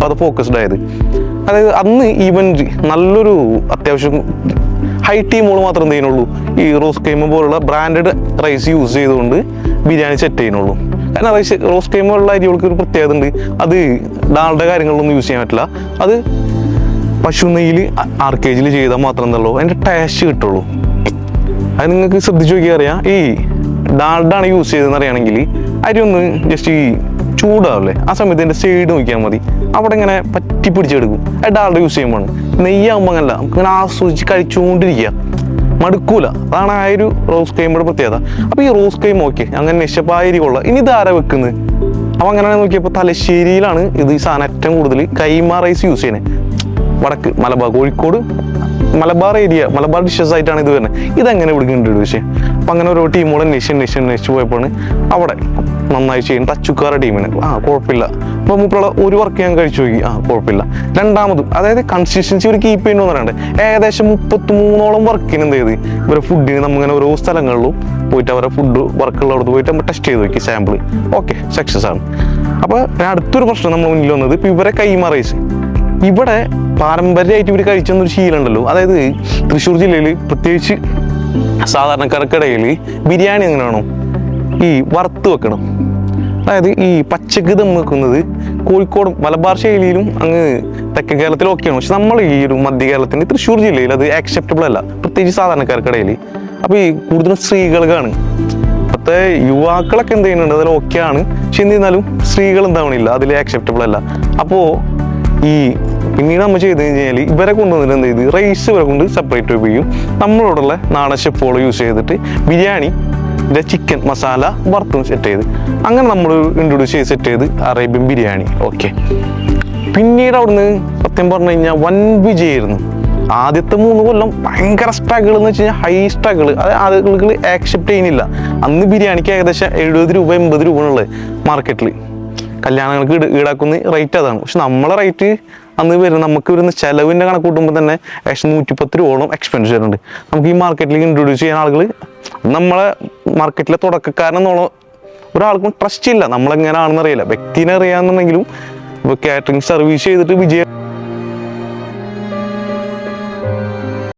അത് ഫോക്കസ്ഡ് ആയത്. അതായത് അന്ന് ഈവൻറ്റ് നല്ലൊരു അത്യാവശ്യം ഹൈ ടീമുകൾ മാത്രം എന്ത് ചെയ്യുന്നുള്ളൂ, ഈ റോസ് കൈമ പോലുള്ള ബ്രാൻഡഡ് റൈസ് യൂസ് ചെയ്തുകൊണ്ട് ബിരിയാണി സെറ്റ് ചെയ്യുന്നുള്ളൂ. കാരണം റോസ് കൈമ ഉള്ള അരികൾക്ക് ഒരു പ്രത്യേകത ഉണ്ട്, അത് ഡാളുടെ കാര്യങ്ങളിലൊന്നും യൂസ് ചെയ്യാൻ പറ്റില്ല. അത് പശു നെയ്യിൽ ആർക്കേജിൽ ചെയ്താൽ മാത്രം എന്നുള്ളൂ അതിൻ്റെ ടേസ്റ്റ് കിട്ടുള്ളൂ. അത് നിങ്ങൾക്ക് ശ്രദ്ധിച്ച് നോക്കിയാൽ അറിയാം. ഈ ഡാൾഡാണ് യൂസ് ചെയ്തതെന്ന് അറിയുകയാണെങ്കിൽ അരി ഒന്ന് ജസ്റ്റ് ഈ ചൂടാവില്ലേ, ആ സമയത്ത് എൻ്റെ സൈഡ് നോക്കിയാൽ മതി, അവിടെ ഇങ്ങനെ പറ്റി പിടിച്ചെടുക്കും. അത് ഡാൾഡ യൂസ് ചെയ്യുമ്പോൾ നെയ്യാകുമ്പോൾ അങ്ങനല്ല, നമുക്കിങ്ങനെ ആസ്വദിച്ച് കഴിച്ചുകൊണ്ടിരിക്കുക, മടുക്കൂല. അതാണ് ആ ഒരു റോസ് കൈമയുടെ പ്രത്യേകത. അപ്പോൾ ഈ റോസ് കൈമ ഓക്കെ അങ്ങനെ നിശപ്പായ അരി കൊള്ളാം. ഇനി ഇതാരാ വെക്കുന്നത്? അപ്പോൾ അങ്ങനെ നോക്കിയപ്പോൾ തലശ്ശേരിയിലാണ് ഇത് ഈ സാധനം ഏറ്റവും കൂടുതൽ കൈമ റൈസ് യൂസ് ചെയ്യുന്നത്. വടക്ക് മലബാർ, കോഴിക്കോട് മലബാർ ഏരിയ, മലബാർ ഡിഷസ് ആയിട്ടാണ് ഇത് വരുന്നത്. ഇതെങ്ങനെ വിളിക്കുന്നുണ്ട് പക്ഷേ. അപ്പം അങ്ങനെ ഓരോ ടീമുകൾ അന്വേഷിച്ച് പോയപ്പോൾ അവിടെ നന്നായി ചെയ്യും തച്ചുക്കാറ ടീമിന് കുഴപ്പമില്ല. അപ്പോൾ മൂപ്പുള്ള ഒരു വർക്ക് ഞാൻ കഴിച്ചു നോക്കി, കുഴപ്പമില്ല. രണ്ടാമതും അതായത് കൺസിസ്റ്റൻസി ഒരു കീപ്പ് ചെയ്യുന്നു പറയണ്ടേ, ഏകദേശം 33ഓളം വർക്കിന് എന്ത് ചെയ്ത് ഇവരെ ഫുഡിന് നമ്മളിങ്ങനെ ഓരോ സ്ഥലങ്ങളിലും പോയിട്ട് അവരുടെ ഫുഡ് വർക്കുള്ളടത്ത് പോയിട്ട് നമ്മൾ ടെസ്റ്റ് ചെയ്ത് നോക്കി, സാമ്പിൾ ഓക്കെ സക്സസ് ആണ്. അപ്പോൾ അടുത്തൊരു പ്രശ്നം നമ്മൾ മുന്നിൽ വന്നത് ഇപ്പോൾ ഇവരെ കൈമ റൈസ് ഇവിടെ പാരമ്പര്യമായിട്ട് ഇവർ കഴിച്ചെന്നൊരു ശീലമുണ്ടല്ലോ. അതായത് തൃശ്ശൂർ ജില്ലയിൽ പ്രത്യേകിച്ച് സാധാരണക്കാർക്കിടയിൽ ബിരിയാണി എങ്ങനെ വേണം, ഈ വറുത്ത് വെക്കണം. അതായത് ഈ പച്ചക്ക് ദം വെക്കുന്നത് കോഴിക്കോടും മലബാർ ശൈലിയിലും അങ്ങ് തെക്കൻ കേരളത്തിലും ഒക്കെയാണ്. പക്ഷെ നമ്മൾ ഈ ഒരു മധ്യ കേരളത്തിൻ്റെ തൃശ്ശൂർ ജില്ലയിൽ അത് ആക്സെപ്റ്റബിൾ അല്ല, പ്രത്യേകിച്ച് സാധാരണക്കാർക്കിടയിൽ. അപ്പോൾ ഈ കൂടുതലും സ്ത്രീകൾക്കാണ്. ഇപ്പോഴത്തെ യുവാക്കളൊക്കെ എന്ത് ചെയ്യുന്നുണ്ട് അതിൽ ഓക്കെയാണ്, പക്ഷെ എന്നിരുന്നാലും സ്ത്രീകൾ എന്താവണില്ല, അതിൽ ആക്സെപ്റ്റബിൾ അല്ല. അപ്പോൾ ഈ പിന്നീട് നമ്മൾ ചെയ്ത് കഴിഞ്ഞാൽ ഇവരെ കൊണ്ടുവന്നിട്ട് എന്ത് ചെയ്ത് റൈസ് ഇവരെ കൊണ്ട് സെപ്പറേറ്റ് ഉപയോഗിക്കും. നമ്മളോടുള്ള നാടൻ ഷെഫുകൾ യൂസ് ചെയ്തിട്ട് ബിരിയാണിൻ്റെ ചിക്കൻ മസാല വറുത്തും സെറ്റ് ചെയ്ത് അങ്ങനെ നമ്മൾ ഇൻട്രൊഡ്യൂസ് ചെയ്ത് സെറ്റ് ചെയ്ത് അറേബ്യൻ ബിരിയാണി ഓക്കെ. പിന്നീട് അവിടുന്ന് സത്യം പറഞ്ഞു കഴിഞ്ഞാൽ വൻ വിജയമായിരുന്നു. ആദ്യത്തെ 3 കൊല്ലം ഭയങ്കര സ്ട്രഗിൾ എന്ന് വെച്ച് കഴിഞ്ഞാൽ ഹൈ സ്ട്രഗിൾ, അത് ആളുകൾ ആക്സെപ്റ്റ് ചെയ്യുന്നില്ല. അന്ന് ബിരിയാണിക്ക് ഏകദേശം 70 രൂപ 80 രൂപ ഉള്ളത് മാർക്കറ്റിൽ. കല്യാണങ്ങൾക്ക് ഈടാക്കുന്ന റേറ്റ് അതാണ്. പക്ഷെ നമ്മളെ റേറ്റ് അന്ന് വരുന്നത് നമുക്ക് വരുന്ന ചിലവിൻ്റെ കണക്ക് കൂട്ടുമ്പോൾ തന്നെ ഏകദേശം 110 രൂപയോളം എക്സ്പെൻഡിച്ചർ ഉണ്ട്. നമുക്ക് ഈ മാർക്കറ്റിലേക്ക് ഇൻട്രൊഡ്യൂസ് ചെയ്യാൻ ആളുകൾ നമ്മളെ മാർക്കറ്റിലെ തുടക്കക്കാരെന്നുള്ള ഒരാൾക്കും ട്രസ്റ്റ് ഇല്ല, നമ്മളെങ്ങനെയാണെന്ന് അറിയില്ല. വ്യക്തിനെ അറിയാമെന്നുണ്ടെങ്കിലും ഇപ്പോൾ കാറ്ററിംഗ് സർവീസ് ചെയ്തിട്ട് വിജയം